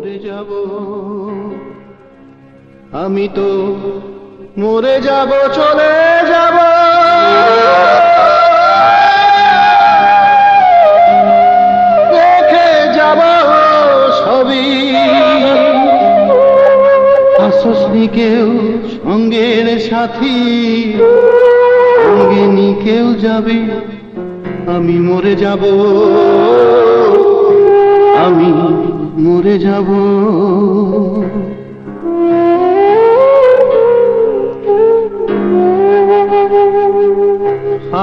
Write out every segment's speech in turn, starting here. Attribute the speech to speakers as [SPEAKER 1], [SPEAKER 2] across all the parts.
[SPEAKER 1] মরে যাব, আমি তো মরে যাব, চলে যাব। দেখে যাব সবই, আসসনি কেউ সঙ্গের সাথী, সঙ্গে নি কেউ যাবে, আমি মরে যাব, আমি মরে যাব।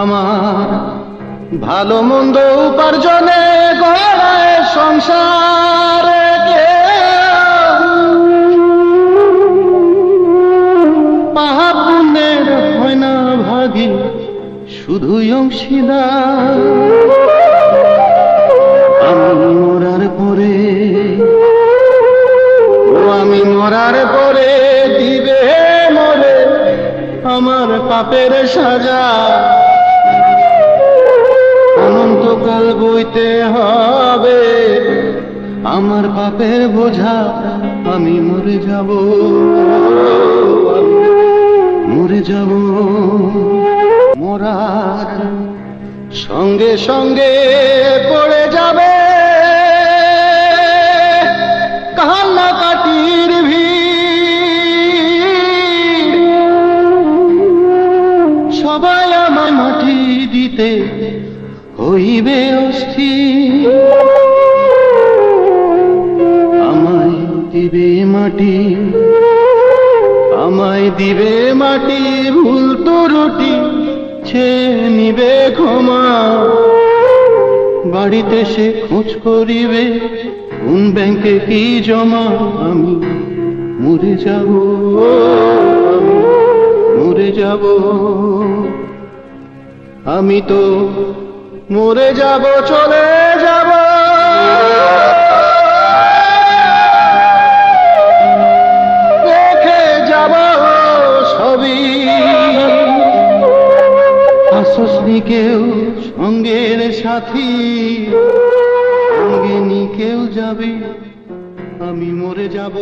[SPEAKER 1] আমার ভালো মন্দ উপার্জনে গড়ায় সংসারে, পাপ পুণ্যের হয় না ভাগী, শুধুই অংশীদার। আমি মরার পরে, আমি মরার পরে দিবে মরে আমার পাপের সাজা। অনন্তকাল বইতে হবে আমার পাপের বোঝা, আমি মরে যাব, মরে যাব। মরার সঙ্গে সঙ্গে পড়ে যাবে কান্নাকাটির ভিড়, সবাই আমার মাটি দিতে হইবে অস্থির। আমায় দিবে মাটি, আমায় দিবে মাটি, ভুল ত্রুটি ছেয়ে নিবে ক্ষমা। বাড়িতে সে খোঁজ করিবে কোন ব্যাংকে কি জমা। আমি মরে যাব, মরে যাব, আমি তো মরে যাব, চলে যাব। দেখে যাব সবই, আসসনি কেউ সঙ্গের সাথী, সঙ্গে নি কেউ যাবে, আমি মরে যাব।